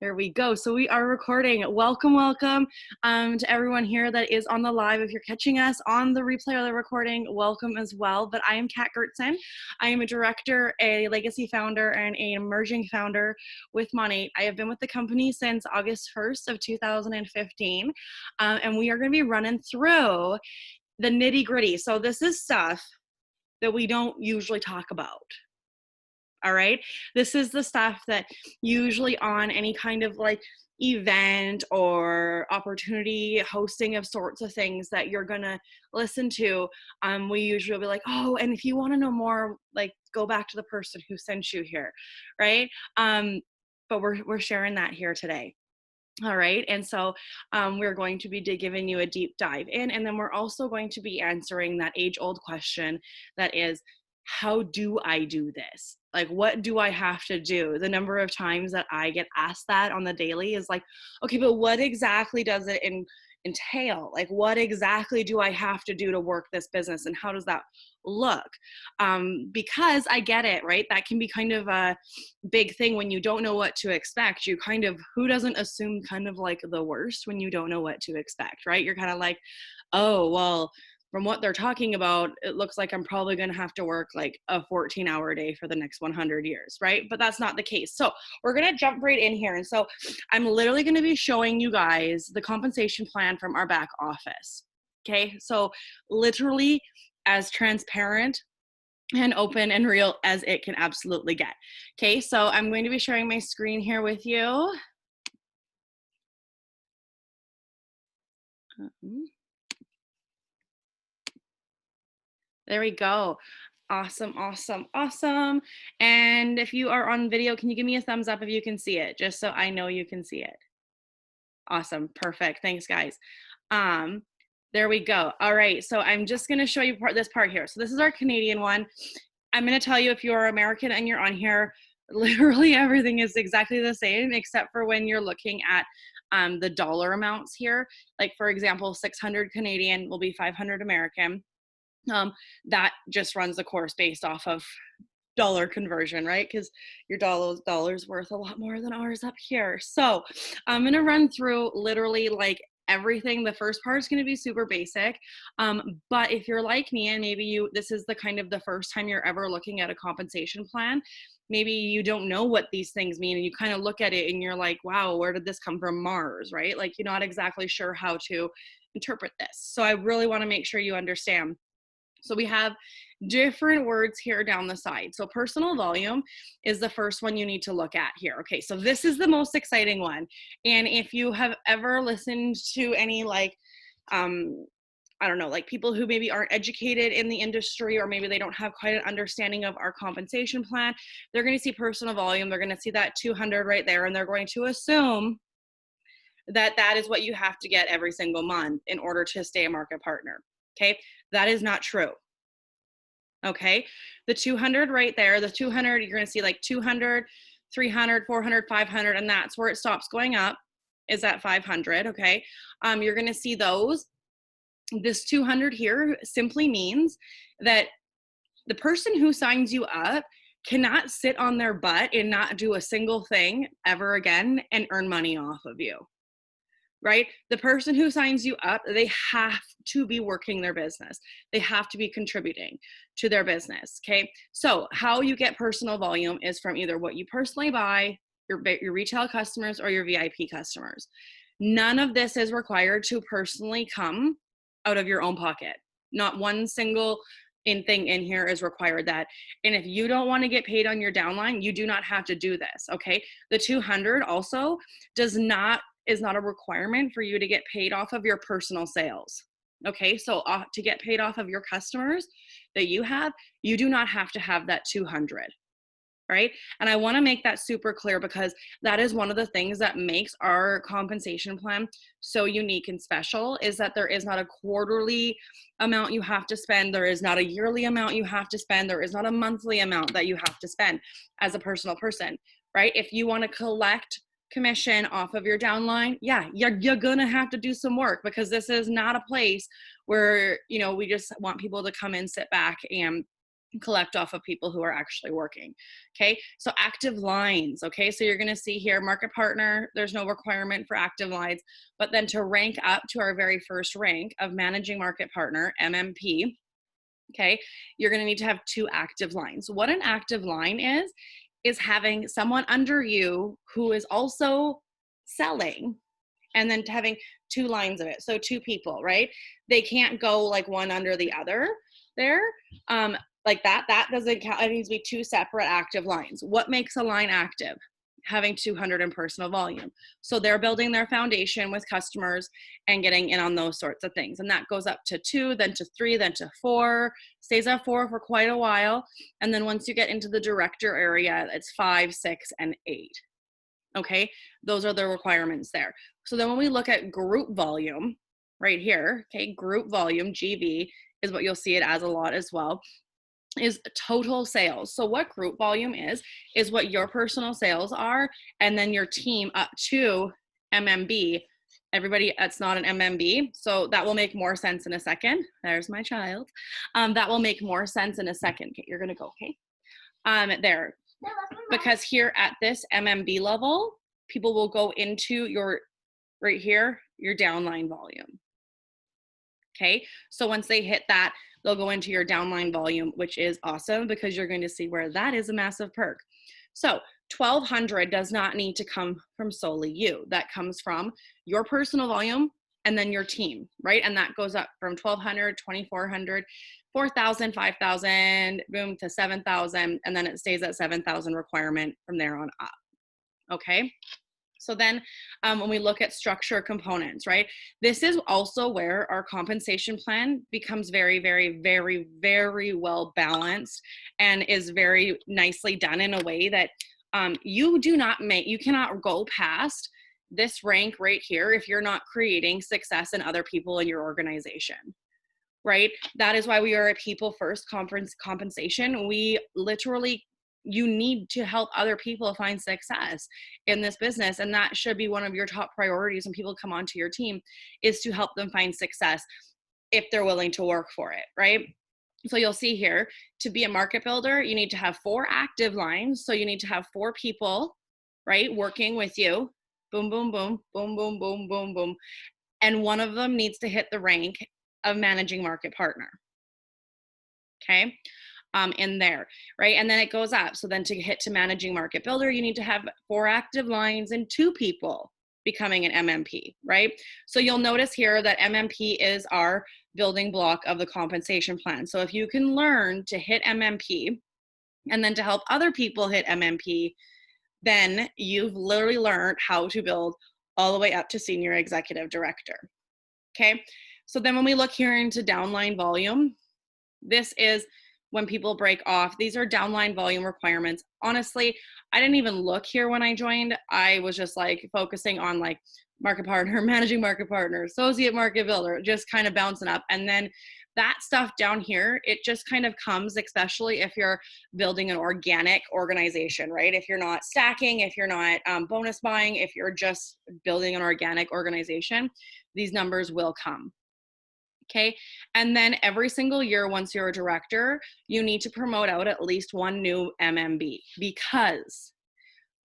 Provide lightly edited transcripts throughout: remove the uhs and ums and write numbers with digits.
There we go. So we are recording. Welcome to everyone here that is on the live. If you're catching us on the replay or the recording, welcome as well. But I am Kat Gertson. I am a director, a legacy founder, and an emerging founder with Monate. I have been with the company since August 1st of 2015, and we are going to be running through the nitty gritty. So this is stuff that we don't usually talk about. All right. This is the stuff that usually on any kind of like event or opportunity hosting of sorts of things that you're going to listen to. We usually be like, oh, and if you want to know more, like go back to the person who sent you here. Right. But we're sharing that here today. All right. And so we're going to be giving you a deep dive in, and then we're also going to be answering that age old question that is, how do I do this? Like, what do I have to do? The number of times that I get asked that on the daily is like, okay, but what exactly does it entail? Like, what exactly do I have to do to work this business? And how does that look? Because I get it, right? That can be kind of a big thing when you don't know what to expect. You kind of, who doesn't assume kind of like the worst when you don't know what to expect, right? You're kind of like, oh, well, from what they're talking about, it looks like I'm probably going to have to work like a 14-hour day for the next 100 years, right? But that's not the case. So we're going to jump right in here. And so I'm literally going to be showing you guys the compensation plan from our back office. Okay. So literally as transparent and open and real as it can absolutely get. Okay. So I'm going to be sharing my screen here with you. There we go. Awesome. And if you are on video, can you give me a thumbs up if you can see it, just so I know you can see it? Awesome. Perfect. Thanks, guys. There we go. All right. So I'm just going to show you this part here. So this is our Canadian one. I'm going to tell you, if you're American and you're on here, literally everything is exactly the same, except for when you're looking at the dollar amounts here. Like, for example, 600 Canadian will be 500 American. That just runs the course based off of dollar conversion, right? Because your dollar's worth a lot more than ours up here. So I'm going to run through literally like everything. The first part is going to be super basic. But if you're like me and maybe this is the kind of the first time you're ever looking at a compensation plan, maybe you don't know what these things mean, and you kind of look at it and you're like, wow, where did this come from? Mars, right? Like, you're not exactly sure how to interpret this. So I really want to make sure you understand. So we have different words here down the side. So personal volume is the first one you need to look at here. Okay, so this is the most exciting one. And if you have ever listened to any like, I don't know, like people who maybe aren't educated in the industry, or maybe they don't have quite an understanding of our compensation plan, they're going to see personal volume. They're going to see that 200 right there, and they're going to assume that that is what you have to get every single month in order to stay a market partner. Okay, that is not true. Okay, the 200 right there, the 200, you're going to see like 200, 300, 400, 500, and that's where it stops going up, is at 500. Okay, you're going to see those. This 200 here simply means that the person who signs you up cannot sit on their butt and not do a single thing ever again and earn money off of you. Right? The person who signs you up, they have to be working their business. They have to be contributing to their business. Okay. So how you get personal volume is from either what you personally buy, your retail customers, or your VIP customers. None of this is required to personally come out of your own pocket. Not one single thing in here is required that. And if you don't want to get paid on your downline, you do not have to do this. Okay. The 200 also is not a requirement for you to get paid off of your personal sales. Okay, so to get paid off of your customers that you have, you do not have to have that 200, right? And I want to make that super clear, because that is one of the things that makes our compensation plan so unique and special, is that there is not a quarterly amount you have to spend. There is not a yearly amount you have to spend. There is not a monthly amount that you have to spend as a personal person, right? If you want to collect commission off of your downline, yeah, you're gonna have to do some work, because this is not a place where, you know, we just want people to come in, sit back, and collect off of people who are actually working. Okay, so active lines. Okay, so you're going to see here market partner, there's no requirement for active lines, but then to rank up to our very first rank of managing market partner, MMP, okay, you're going to need to have 2 active lines. What an active line is having someone under you who is also selling, and then having 2 lines of it. So 2 people, right? They can't go like one under the other there. Like that doesn't count. It needs to be 2 separate active lines. What makes a line active? Having 200 in personal volume. So they're building their foundation with customers and getting in on those sorts of things. And that goes up to 2, then to 3, then to 4, stays at 4 for quite a while. And then once you get into the director area, it's 5, 6, and 8. Okay, those are the requirements there. So then when we look at group volume right here, okay, group volume, GV, is what you'll see it as a lot as well, is total sales. So what group volume is what your personal sales are, and then your team up to MMB. Everybody that's not an MMB, so that will make more sense in a second. There's my child. That will make more sense in a second. Okay, you're gonna go, okay? There, because here at this MMB level, people will go into your, right here, your downline volume. Okay, so once they hit that, they'll go into your downline volume, which is awesome because you're going to see where that is a massive perk. So 1,200 does not need to come from solely you. That comes from your personal volume and then your team, right? And that goes up from 1,200, 2,400, 4,000, 5,000, boom, to 7,000, and then it stays at 7,000 requirement from there on up. Okay. So then when we look at structure components, right, this is also where our compensation plan becomes very, very, very, very well balanced and is very nicely done in a way that you cannot go past this rank right here if you're not creating success in other people in your organization. Right? That is why we are a people first compensation. We literally, you need to help other people find success in this business. And that should be one of your top priorities when people come onto your team, is to help them find success if they're willing to work for it, right? So you'll see here, to be a market builder, you need to have 4 active lines. So you need to have 4 people, right, working with you. Boom, boom, boom, boom, boom, boom, boom, boom. And one of them needs to hit the rank of managing market partner. Okay, in there, right? And then it goes up. So then to get to managing market builder, you need to have 4 active lines and 2 people becoming an MMP, right? So you'll notice here that MMP is our building block of the compensation plan. So if you can learn to hit MMP and then to help other people hit MMP, then you've literally learned how to build all the way up to senior executive director. Okay, so then when we look here into downline volume, this is when people break off. These are downline volume requirements. Honestly, I didn't even look here when I joined. I was just like focusing on like market partner, managing market partner, associate market builder, just kind of bouncing up. And then that stuff down here, it just kind of comes, especially if you're building an organic organization, right? If you're not stacking, if you're not bonus buying, if you're just building an organic organization, these numbers will come. Okay, and then every single year, once you're a director, you need to promote out at least 1 new MMB, because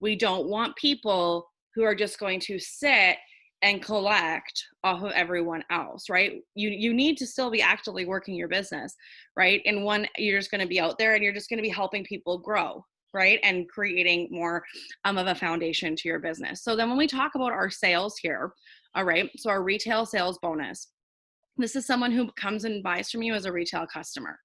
we don't want people who are just going to sit and collect off of everyone else, right? You need to still be actively working your business, right? And you're just going to be out there and you're just going to be helping people grow, right? And creating more of a foundation to your business. So then when we talk about our sales here, all right, so our retail sales bonus, this is someone who comes and buys from you as a retail customer.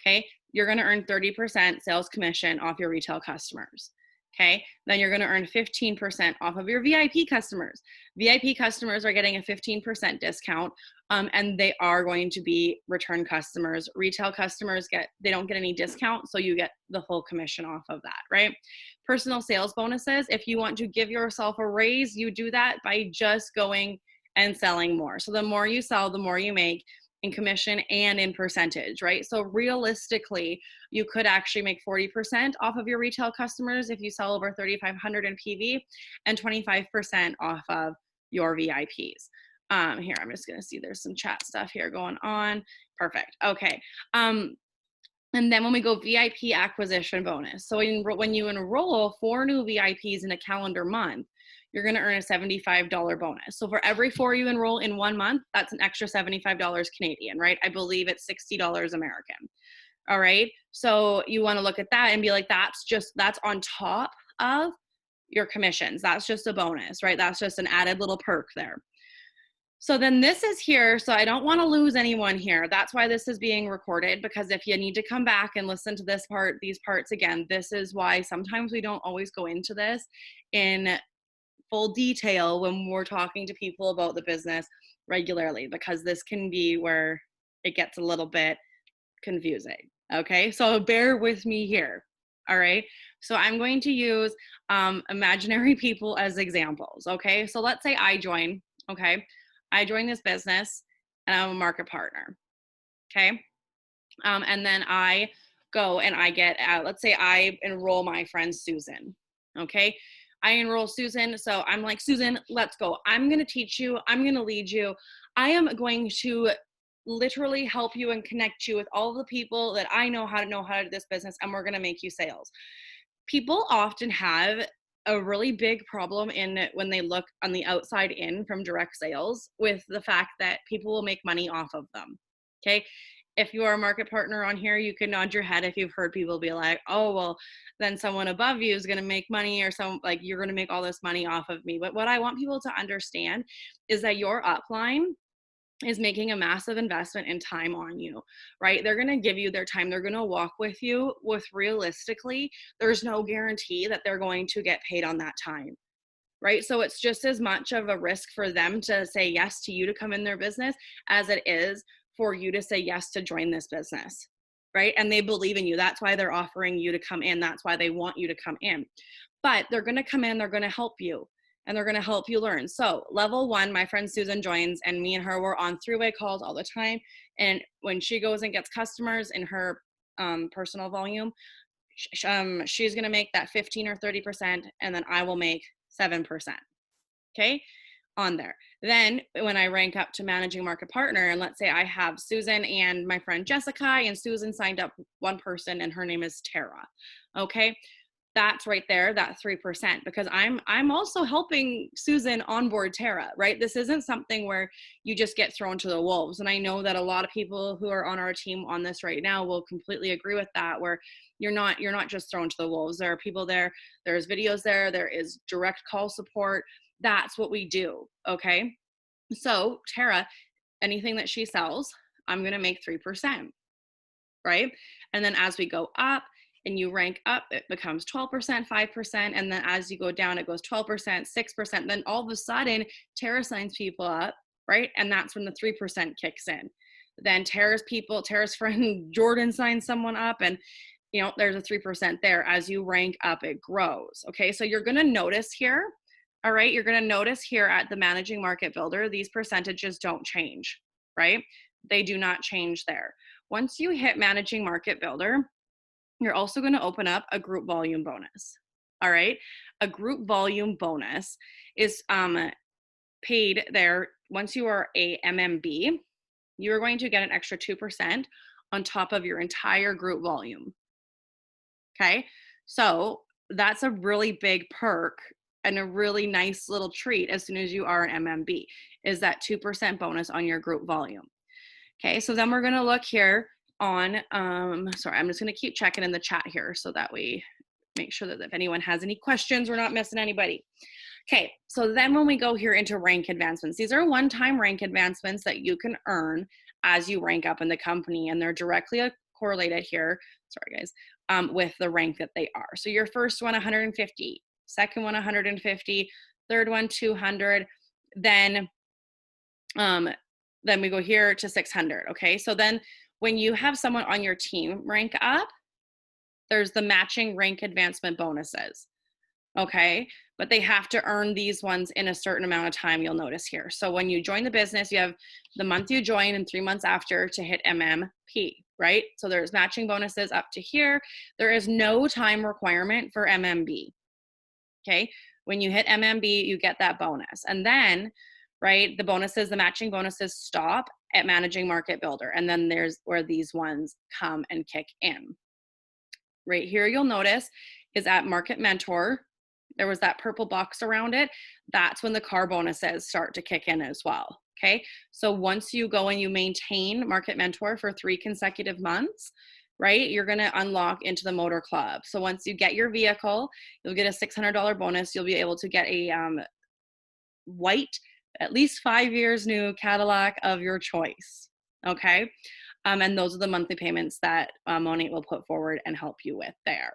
Okay, you're going to earn 30% sales commission off your retail customers. Okay, then you're going to earn 15% off of your VIP customers. VIP customers are getting a 15% discount, and they are going to be return customers. Retail customers they don't get any discount, so you get the full commission off of that, right? Personal sales bonuses, if you want to give yourself a raise, you do that by just going and selling more. So the more you sell, the more you make in commission and in percentage, right? So realistically, you could actually make 40% off of your retail customers if you sell over 3,500 in PV, and 25% off of your VIPs. Here, I'm just gonna see there's some chat stuff here going on. Perfect, okay. And then when we go VIP acquisition bonus. So when you enroll 4 new VIPs in a calendar month, you're going to earn a $75 bonus. So for every 4 you enroll in 1 month, that's an extra $75 Canadian, right? I believe it's $60 American. All right. So you want to look at that and be like, that's on top of your commissions. That's just a bonus, right? That's just an added little perk there. So then this is here. So I don't want to lose anyone here. That's why this is being recorded, because if you need to come back and listen to these parts again, this is why sometimes we don't always go into this in full detail when we're talking to people about the business regularly, because this can be where it gets a little bit confusing. Okay, so bear with me here. All right, so I'm going to use imaginary people as examples. Okay, so let's say I join. Okay, I join this business and I'm a market partner. Okay, and then I go and I get, let's say I enroll my friend Susan. Okay, I enroll Susan. So I'm like, Susan, let's go. I'm going to teach you. I'm going to lead you. I am going to literally help you and connect you with all the people that I know how to do this business, and we're going to make you sales. People often have a really big problem in when they look on the outside in from direct sales with the fact that people will make money off of them. Okay. If you are a market partner on here, you can nod your head if you've heard people be like, oh, well, then someone above you is going to make money, or you're going to make all this money off of me. But what I want people to understand is that your upline is making a massive investment in time on you, right? They're going to give you their time. They're going to walk with you realistically, there's no guarantee that they're going to get paid on that time, right? So it's just as much of a risk for them to say yes to you to come in their business as it is for you to say yes to join this business, right? And they believe in you. That's why they're offering you to come in. That's why they want you to come in. But they're going to come in, they're going to help you, and they're going to help you learn. So level 1, my friend Susan joins, and me and her were on 3-way calls all the time. And when she goes and gets customers in her personal volume, she's going to make that 15 or 30%, and then I will make 7%. Okay, on there. Then when I rank up to managing market partner, and let's say I have Susan and my friend Jessica, and Susan signed up one person and her name is Tara. Okay, that's right there, that 3%, because I'm also helping Susan onboard Tara, right? This isn't something where you just get thrown to the wolves. And I know that a lot of people who are on our team on this right now will completely agree with that, where you're not just thrown to the wolves. There are people there, there's videos there is direct call support. That's what we do. Okay, so Tara, anything that she sells, I'm going to make 3%, right? And then as we go up and you rank up, it becomes 12%, 5%. And then as you go down, it goes 12%, 6%. Then all of a sudden, Tara signs people up, right? And that's when the 3% kicks in. Then Tara's friend Jordan signs someone up, and there's a 3% there. As you rank up, it grows. Okay, so you're going to notice here, all right, you're going to notice here at the Managing Market Builder, these percentages don't change, right? They do not change there. Once you hit Managing Market Builder, you're also going to open up a group volume bonus. All right, a group volume bonus is paid there. Once you are a MMB, you are going to get an extra 2% on top of your entire group volume. Okay, so that's a really big perk and a really nice little treat as soon as you are an MMB, is that 2% bonus on your group volume. Okay, so then we're going to look here on, sorry, I'm just going to keep checking in the chat here so that we make sure that if anyone has any questions, we're not missing anybody. Okay, so then when we go here into rank advancements, these are one-time rank advancements that you can earn as you rank up in the company, and they're directly correlated here, sorry guys, with the rank that they are. So your first one, 150, second one, 150, third one, 200, then we go here to 600. Okay, so then when you have someone on your team rank up, there's the matching rank advancement bonuses. Okay, but they have to earn these ones in a certain amount of time, you'll notice here. So when you join the business, you have the month you join and 3 months after to hit MMP, right? So there's matching bonuses up to here. There is no time requirement for MMB. Okay, when you hit MMB, you get that bonus. And then right? The bonuses, the matching bonuses stop at Managing Market Builder. And then there's where these ones come and kick in. Right here, you'll notice is at Market Mentor. There was that purple box around it. That's when the car bonuses start to kick in as well. Okay. So once you go and you maintain Market Mentor for 3 consecutive months, right, you're going to unlock into the Motor Club. So once you get your vehicle, you'll get a $600 bonus. You'll be able to get a white, at least 5 years new Cadillac of your choice. Okay. And those are the monthly payments that Monat will put forward and help you with there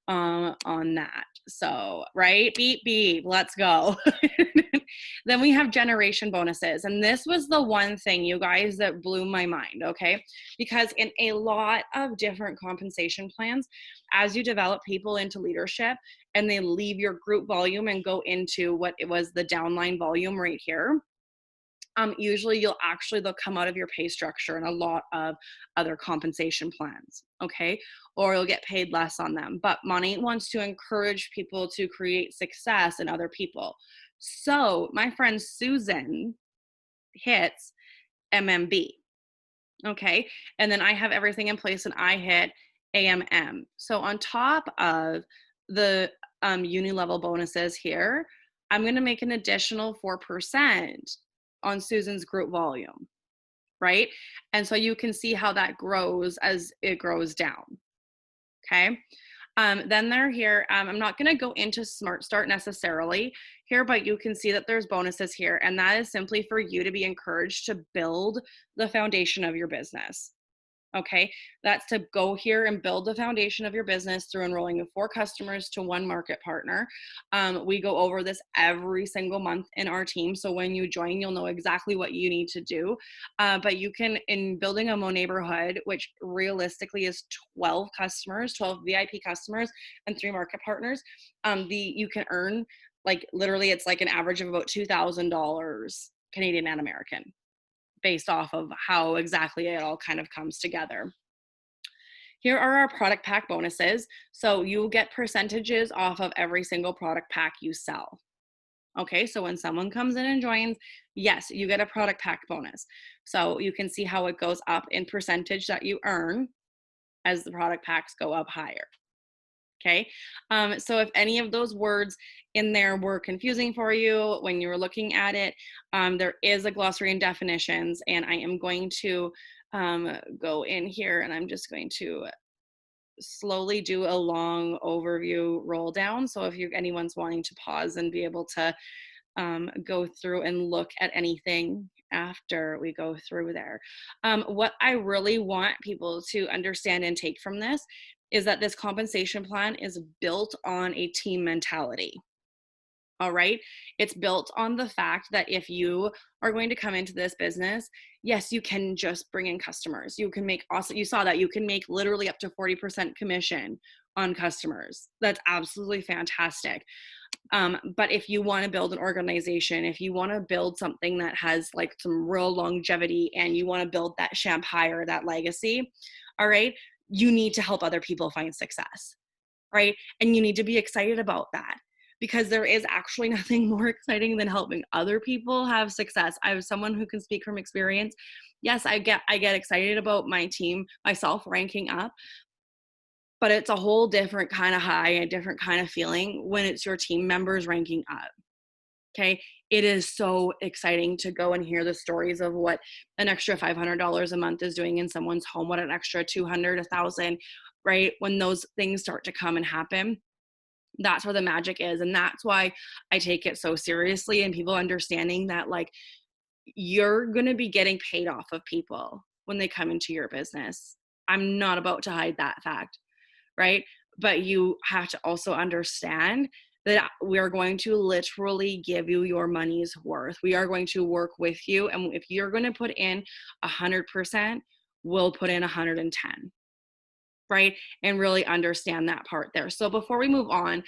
on that. So, right, beep, beep, let's go. Then we have generation bonuses. And this was the one thing, you guys, that blew my mind, okay? Because in a lot of different compensation plans, as you develop people into leadership and they leave your group volume and go into what it was the downline volume right here, usually they'll come out of your pay structure in a lot of other compensation plans, okay? Or you'll get paid less on them. But Monat wants to encourage people to create success in other people. So my friend Susan hits MMB, okay? And then I have everything in place and I hit AMM. So on top of the uni-level bonuses here, I'm gonna make an additional 4% on Susan's group volume, right? And so you can see how that grows as it grows down, okay? Then they're here. I'm not going to go into Smart Start necessarily here, but you can see that there's bonuses here. And that is simply for you to be encouraged to build the foundation of your business. Okay, that's to go here and build the foundation of your business through enrolling 4 customers to 1 market partner. We go over this every single month in our team. So when you join, you'll know exactly what you need to do. But you can, in building a Mo neighborhood, which realistically is 12 customers, 12 VIP customers and 3 market partners, you can earn like literally it's like an average of about $2,000 Canadian and American, based off of how exactly it all kind of comes together. Here are our product pack bonuses. So you get percentages off of every single product pack you sell. Okay, so when someone comes in and joins, yes, you get a product pack bonus. So you can see how it goes up in percentage that you earn as the product packs go up higher. Okay, so if any of those words in there were confusing for you when you were looking at it, there is a glossary and definitions, and I am going to go in here and I'm just going to slowly do a long overview roll down. So if anyone's wanting to pause and be able to go through and look at anything after we go through there. What I really want people to understand and take from this is that this compensation plan is built on a team mentality. All right. It's built on the fact that if you are going to come into this business, yes, you can just bring in customers. You can make you saw that you can make literally up to 40% commission on customers. That's absolutely fantastic. But if you want to build an organization, if you want to build something that has like some real longevity and you want to build that Champire, that legacy, all right, you need to help other people find success, right? And you need to be excited about that, because there is actually nothing more exciting than helping other people have success. I was someone who can speak from experience. Yes, I get excited about my team, myself ranking up, but it's a whole different kind of high, a different kind of feeling when it's your team members ranking up. Okay, it is so exciting to go and hear the stories of what an extra $500 a month is doing in someone's home, what an extra 200, 1,000, right? When those things start to come and happen, that's where the magic is. And that's why I take it so seriously, and people understanding that like you're going to be getting paid off of people when they come into your business. I'm not about to hide that fact, right? But you have to also understand that we are going to literally give you your money's worth. We are going to work with you. And if you're going to put in 100%, we'll put in 110, right? And really understand that part there. So before we move on,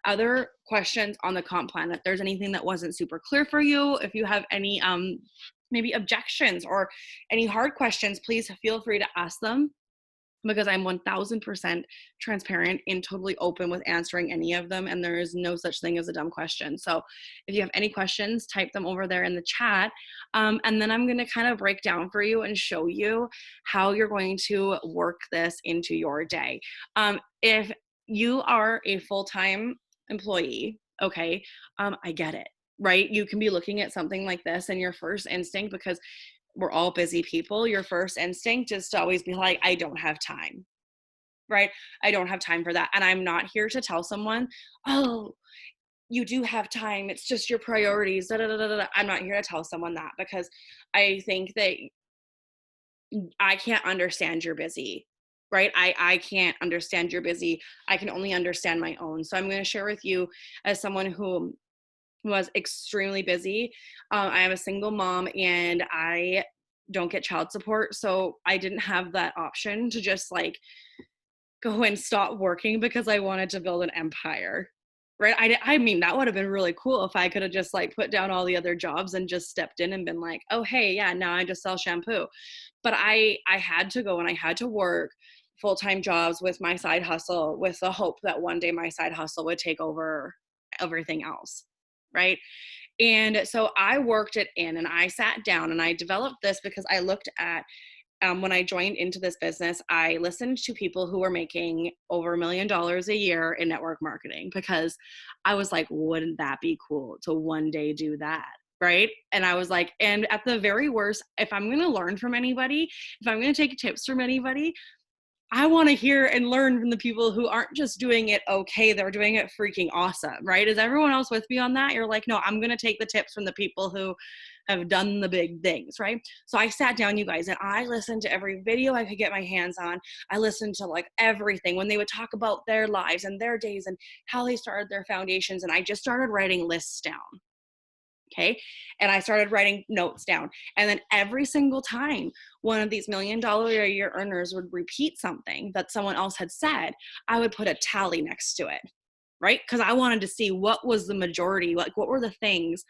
other questions on the comp plan, if there's anything that wasn't super clear for you, if you have any maybe objections or any hard questions, please feel free to ask them. because I'm 1000% transparent and totally open with answering any of them. And there is no such thing as a dumb question. So if you have any questions, type them over there in the chat. And then I'm going to kind of break down for you and show you how you're going to work this into your day. If you are a full-time employee, okay, I get it, right? You can be looking at something like this and your first instinct, because we're all busy people, your first instinct is to always be like, I don't have time, right? I don't have time for that. And I'm not here to tell someone, oh, you do have time. It's just your priorities. Da, da, da, da, da. I'm not here to tell someone that, because I think that I can't understand you're busy, right? I can't understand you're busy. I can only understand my own. So I'm going to share with you, as someone who was extremely busy. I am a single mom and I don't get child support. So I didn't have that option to just like go and stop working because I wanted to build an empire. Right. I mean, that would have been really cool if I could have just like put down all the other jobs and just stepped in and been like, oh, hey, yeah, now I just sell shampoo. But I had to go and I had to work full-time jobs with my side hustle, with the hope that one day my side hustle would take over everything else. Right. And so I worked it in and I sat down and I developed this because I looked at, when I joined into this business, I listened to people who were making over $1 million a year in network marketing, because I was like, wouldn't that be cool to one day do that? Right. And I was like, and at the very worst, if I'm going to learn from anybody, if I'm going to take tips from anybody, I want to hear and learn from the people who aren't just doing it okay, they're doing it freaking awesome, right? Is everyone else with me on that? You're like, no, I'm going to take the tips from the people who have done the big things, right? So I sat down, you guys, and I listened to every video I could get my hands on. I listened to like everything when they would talk about their lives and their days and how they started their foundations. And I just started writing lists down. Okay. And I started writing notes down. And then every single time one of these $1 million a year earners would repeat something that someone else had said, I would put a tally next to it. Right. Because I wanted to see what was the majority, like what were the things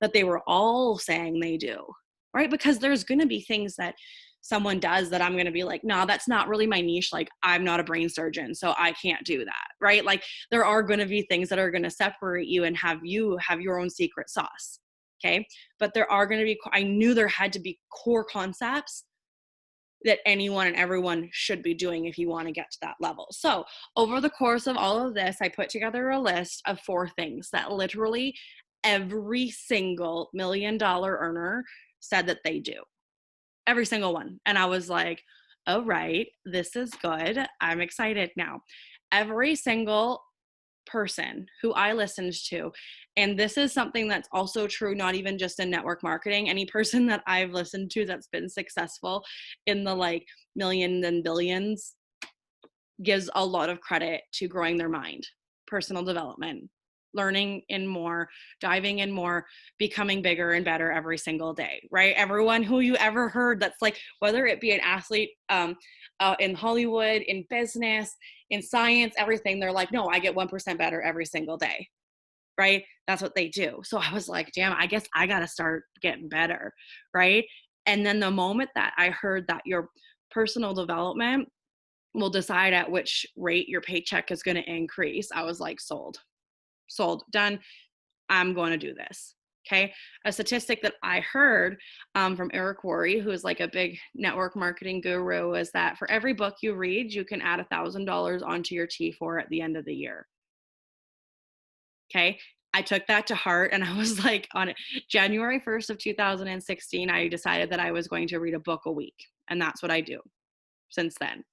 that they were all saying they do. Right. Because there's going to be things that someone does that I'm going to be like, no, that's not really my niche. Like, I'm not a brain surgeon, so I can't do that. Right. Like, there are going to be things that are going to separate you and have you have your own secret sauce. Okay. But there are going to be, I knew there had to be core concepts that anyone and everyone should be doing if you want to get to that level. So over the course of all of this, I put together a list of 4 things that literally every single $1 million earner said that they do. Every single one. And I was like, oh, right, this is good. I'm excited now. Every single person who I listened to, and this is something that's also true, not even just in network marketing, any person that I've listened to that's been successful in the like millions and billions gives a lot of credit to growing their mind, personal development, learning in more, diving in more, becoming bigger and better every single day, right? Everyone who you ever heard that's like, whether it be an athlete in Hollywood, in business, in science, everything, they're like, no, I get 1% better every single day, right? That's what they do. So I was like, damn, I guess I got to start getting better, right? And then the moment that I heard that your personal development will decide at which rate your paycheck is going to increase, I was like, sold, done. I'm going to do this. Okay. A statistic that I heard from Eric Worre, who is like a big network marketing guru, is that for every book you read, you can add $1,000 onto your T4 at the end of the year. Okay. I took that to heart and I was like, on January 1st of 2016, I decided that I was going to read a book a week. And that's what I do since then.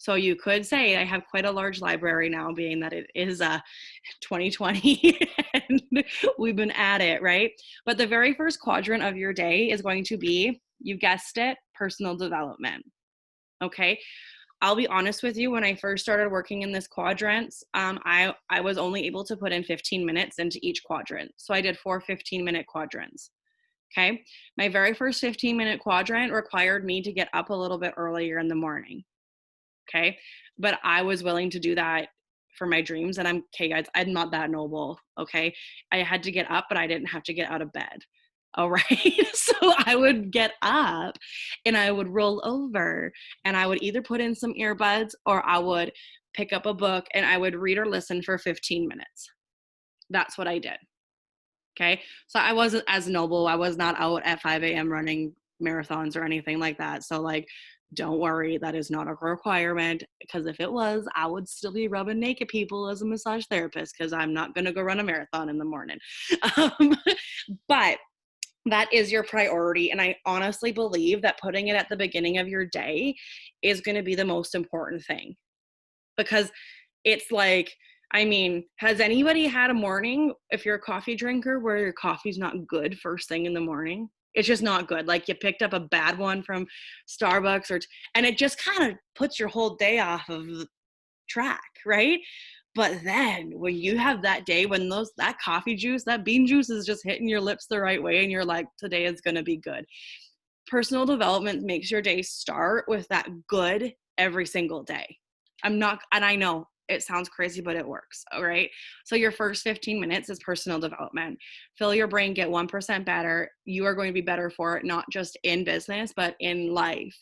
So you could say I have quite a large library now, being that it is 2020 and we've been at it, right? But the very first quadrant of your day is going to be, you guessed it, personal development. Okay. I'll be honest with you, when I first started working in this quadrants, I was only able to put in 15 minutes into each quadrant. So I did 4 15-minute quadrants. Okay. My very first 15-minute quadrant required me to get up a little bit earlier in the morning. Okay. But I was willing to do that for my dreams. And okay, guys, I'm not that noble. Okay. I had to get up, but I didn't have to get out of bed. All right. So I would get up and I would roll over and I would either put in some earbuds or I would pick up a book and I would read or listen for 15 minutes. That's what I did. Okay. So I wasn't as noble. I was not out at 5 a.m. running marathons or anything like that. So, like, don't worry. That is not a requirement because if it was, I would still be rubbing naked people as a massage therapist because I'm not going to go run a marathon in the morning. Um, but that is your priority. And I honestly believe that putting it at the beginning of your day is going to be the most important thing because it's like, I mean, has anybody had a morning, if you're a coffee drinker, where your coffee's not good first thing in the morning? It's just not good. Like you picked up a bad one from Starbucks and it just kind of puts your whole day off of the track, right? But then when you have that day when that coffee juice, that bean juice is just hitting your lips the right way and you're like, today is going to be good. Personal development makes your day start with that good every single day. And I know it sounds crazy, but it works. All right. So your first 15 minutes is personal development. Fill your brain, get 1% better. You are going to be better for it, not just in business, but in life.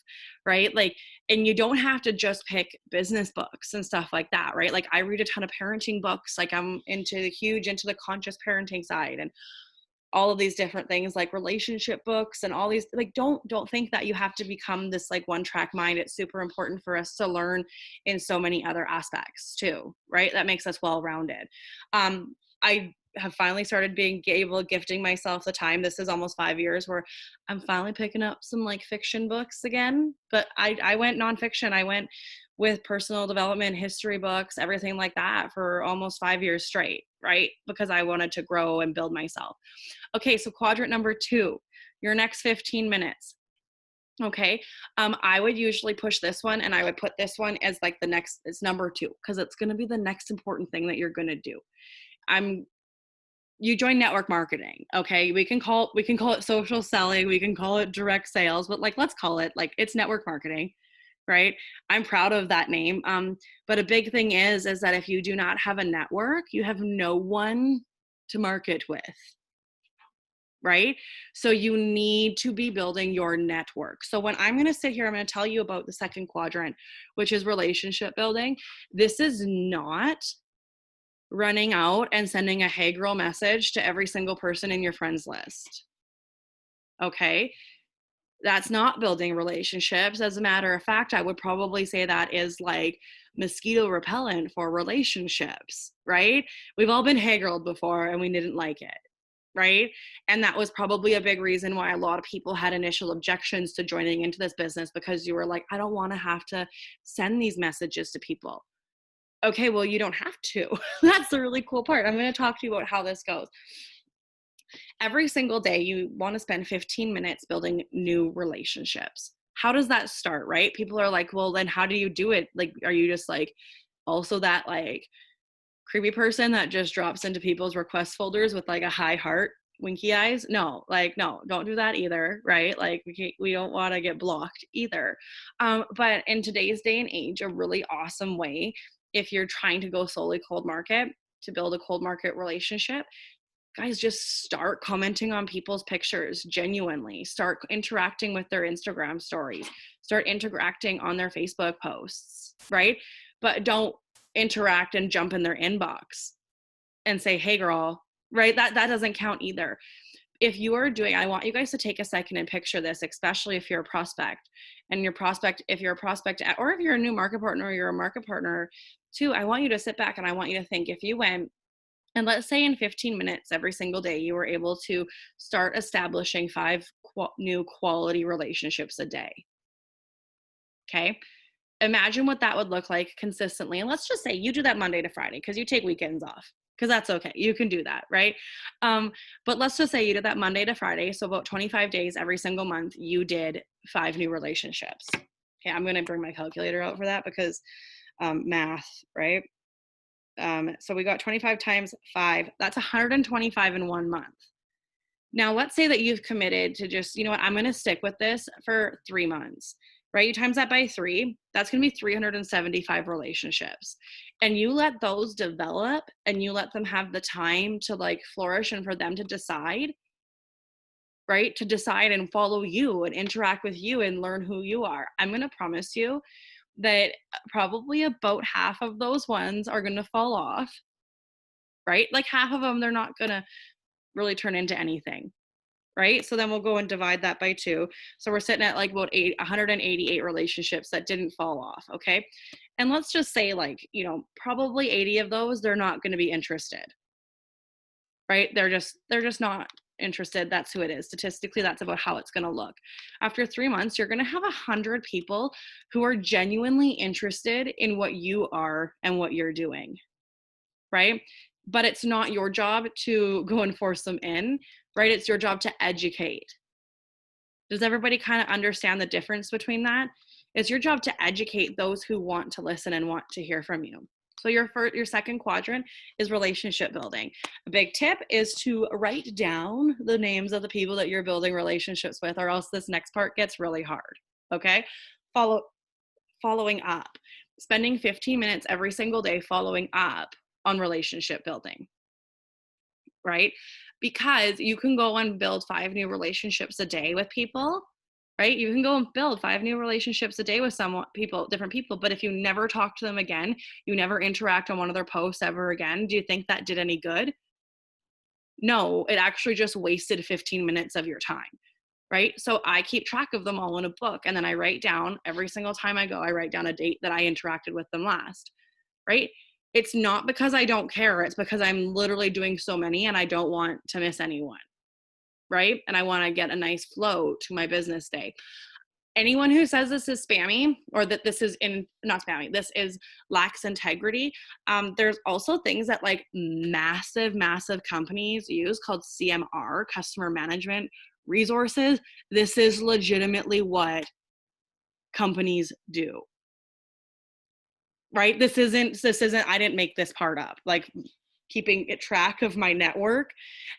Right. Like, and you don't have to just pick business books and stuff like that. Right. Like I read a ton of parenting books. Like I'm into the conscious parenting side and all of these different things like relationship books and all these, like, don't think that you have to become this like one track mind. It's super important for us to learn in so many other aspects too, right? That makes us well-rounded. I have finally started gifting myself the time. This is almost 5 years where I'm finally picking up some like fiction books again, but I went nonfiction. I went with personal development, history books, everything like that for almost 5 years straight, right? Because I wanted to grow and build myself. Okay, so quadrant number 2, your next 15 minutes. Okay, I would usually push this one and I would put this one as like it's number 2 because it's going to be the next important thing that you're going to do. You join network marketing. Okay, we can call it social selling, we can call it direct sales, but like let's call it like it's network marketing, right? I'm proud of that name. But a big thing is that if you do not have a network, you have no one to market with, right? So you need to be building your network. So when I'm going to sit here, I'm going to tell you about the second quadrant, which is relationship building. This is not running out and sending a hey girl message to every single person in your friends list. Okay? That's not building relationships. As a matter of fact, I would probably say that is like mosquito repellent for relationships, right? We've all been hey girled before and we didn't like it, right? And that was probably a big reason why a lot of people had initial objections to joining into this business because you were like, I don't want to have to send these messages to people. Okay, well, you don't have to. That's the really cool part. I'm going to talk to you about how this goes. Every single day, you want to spend 15 minutes building new relationships. How does that start, right? People are like, well, then how do you do it? Like, are you just like also that like creepy person that just drops into people's request folders with like a high heart, winky eyes? No, don't do that either, right? Like we don't want to get blocked either. But in today's day and age, a really awesome way, if you're trying to go solely cold market, to build a cold market relationship, guys, just start commenting on people's pictures genuinely. Start interacting with their Instagram stories. Start interacting on their Facebook posts, right? But don't interact and jump in their inbox and say, hey girl, right? That doesn't count either. If you are doing, I want you guys to take a second and picture this, especially if you're a prospect and if you're a prospect, or if you're a new market partner or you're a market partner too, I want you to sit back and I want you to think, if you went, and let's say in 15 minutes every single day, you were able to start establishing 5 new quality relationships a day. Okay. Imagine what that would look like consistently. And let's just say you do that Monday to Friday because you take weekends off, because that's okay. You can do that, right? But let's just say you did that Monday to Friday. So about 25 days every single month, you did 5 new relationships. Okay. I'm going to bring my calculator out for that because math, right? So we got 25 times 5. That's 125 in 1 month. Now, let's say that you've committed to just, you know what, I'm going to stick with this for 3 months, right? You times that by 3, that's going to be 375 relationships. And you let those develop and you let them have the time to like flourish and for them to decide. right? To decide and follow you and interact with you and learn who you are. I'm going to promise you that probably about half of those ones are going to fall off, right? Like half of them, they're not going to really turn into anything, right? So then we'll go and divide that by 2. So we're sitting at like about 188 relationships that didn't fall off, okay? And let's just say like, probably 80 of those, they're not going to be interested, right? They're just not interested. That's who it is. Statistically, that's about how it's going to look. After 3 months, you're going to have 100 people who are genuinely interested in what you are and what you're doing, right? But it's not your job to go and force them in, right? It's your job to educate. Does everybody kind of understand the difference between that? It's your job to educate those who want to listen and want to hear from you. So your second quadrant is relationship building. A big tip is to write down the names of the people that you're building relationships with, or else this next part gets really hard. Okay? Following up. Spending 15 minutes every single day following up on relationship building. Right? Because you can go and build 5 new relationships a day with people, right? You can go and build 5 new relationships a day with different people, but if you never talk to them again, you never interact on one of their posts ever again, do you think that did any good? No, it actually just wasted 15 minutes of your time, right? So I keep track of them all in a book, and then I write down every single time I go, I write down a date that I interacted with them last, right? It's not because I don't care. It's because I'm literally doing so many and I don't want to miss anyone, right? And I want to get a nice flow to my business day. Anyone who says this is spammy or that this is not spammy, this is lacks integrity. There's also things that like massive companies use called CMR, customer management resources. This is legitimately what companies do. Right? This isn't, I didn't make this part up. Like keeping track of my network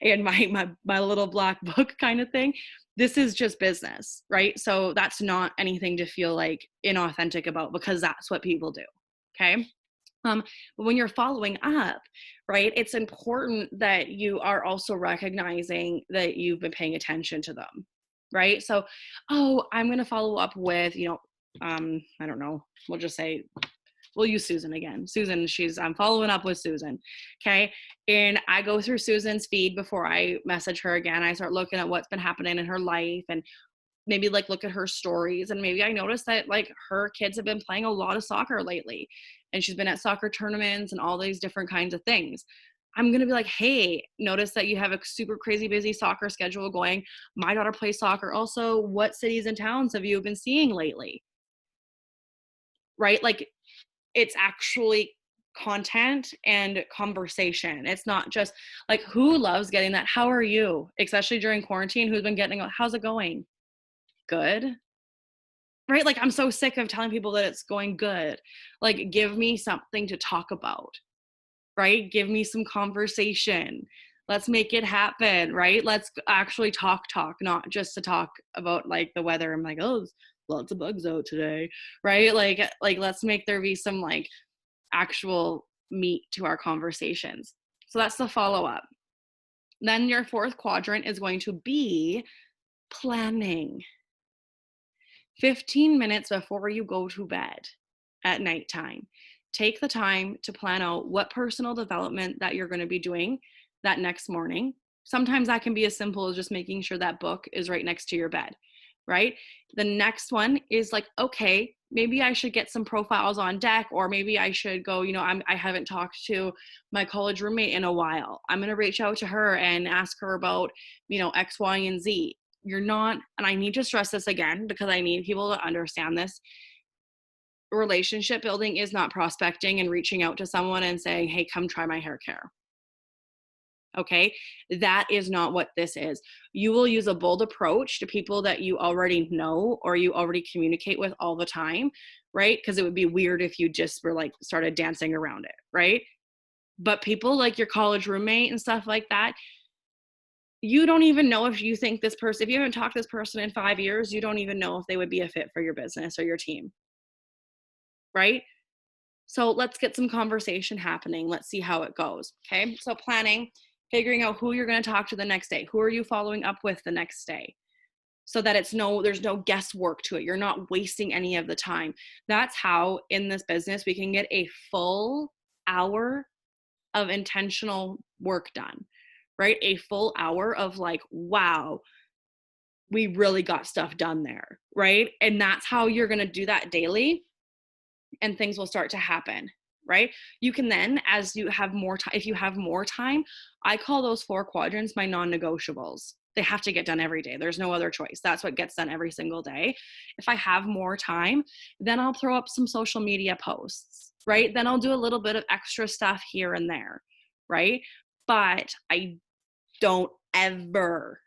and my little black book kind of thing. This is just business, right? So that's not anything to feel like inauthentic about, because that's what people do. Okay. But when you're following up, right, it's important that you are also recognizing that you've been paying attention to them, right? So, I'm going to follow up with, I don't know, we'll just say, we'll use Susan again. Susan, I'm following up with Susan. Okay. And I go through Susan's feed before I message her again. I start looking at what's been happening in her life and maybe like look at her stories. And maybe I notice that like her kids have been playing a lot of soccer lately, and she's been at soccer tournaments and all these different kinds of things. I'm going to be like, hey, notice that you have a super crazy busy soccer schedule going. My daughter plays soccer also. What cities and towns have you been seeing lately? Right? Like, it's actually content and conversation. It's not just like, who loves getting that? How are you? Especially during quarantine, who's been getting, how's it going? Good. Right? Like, I'm so sick of telling people that it's going good. Like, give me something to talk about, right? Give me some conversation. Let's make it happen, right? Let's actually talk, not just to talk about like the weather. I'm like, oh, there's lots of bugs out today, right? Like let's make there be some like actual meat to our conversations. So that's the follow-up. Then your 4th quadrant is going to be planning. 15 minutes before you go to bed at nighttime, take the time to plan out what personal development that you're going to be doing that next morning. Sometimes that can be as simple as just making sure that book is right next to your bed, right? The next one is like, okay, maybe I should get some profiles on deck, or maybe I should go, I haven't talked to my college roommate in a while. I'm going to reach out to her and ask her about, X, Y, and Z. You're not, and I need to stress this again because I need people to understand this. Relationship building is not prospecting and reaching out to someone and saying, hey, come try my hair care. Okay, that is not what this is. You will use a bold approach to people that you already know or you already communicate with all the time, right? Because it would be weird if you just were like started dancing around it, right? But people like your college roommate and stuff like that, you don't even know if you think this person, if you haven't talked to this person in 5 years, you don't even know if they would be a fit for your business or your team, right? So let's get some conversation happening. Let's see how it goes. Okay. So planning, figuring out who you're going to talk to the next day. Who are you following up with the next day? So that there's no guesswork to it. You're not wasting any of the time. That's how in this business we can get a full hour of intentional work done, right? A full hour of like, wow, we really got stuff done there, right? And that's how you're going to do that daily, and things will start to happen, right? You can then, as you have more time, if you have more time, I call those 4 quadrants my non-negotiables. They have to get done every day. There's no other choice. That's what gets done every single day. If I have more time, then I'll throw up some social media posts, right? Then I'll do a little bit of extra stuff here and there, right? But I don't ever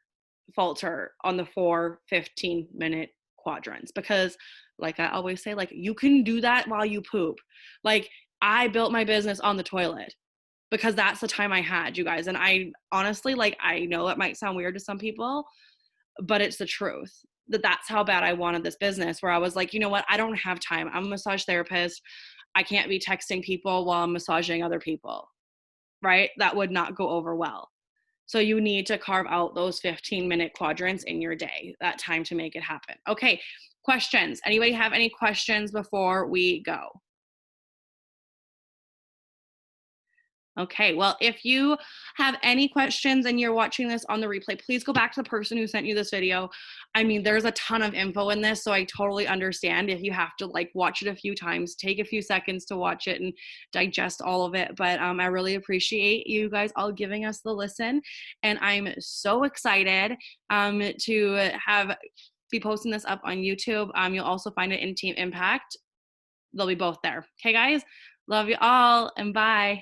falter on the 4 15-minute quadrants, because like I always say, like, you can do that while you poop. Like, I built my business on the toilet because that's the time I had, you guys. And I honestly, like, I know it might sound weird to some people, but it's the truth. That's how bad I wanted this business, where I was like, you know what? I don't have time. I'm a massage therapist. I can't be texting people while I'm massaging other people, right? That would not go over well. So you need to carve out those 15-minute quadrants in your day, that time to make it happen. Okay, questions. Anybody have any questions before we go? Okay, well, if you have any questions and you're watching this on the replay, please go back to the person who sent you this video. I mean, there's a ton of info in this, so I totally understand if you have to like watch it a few times, take a few seconds to watch it and digest all of it. But I really appreciate you guys all giving us the listen, and I'm so excited to be posting this up on YouTube. You'll also find it in Team Impact. They'll be both there. Okay, guys, love you all, and bye.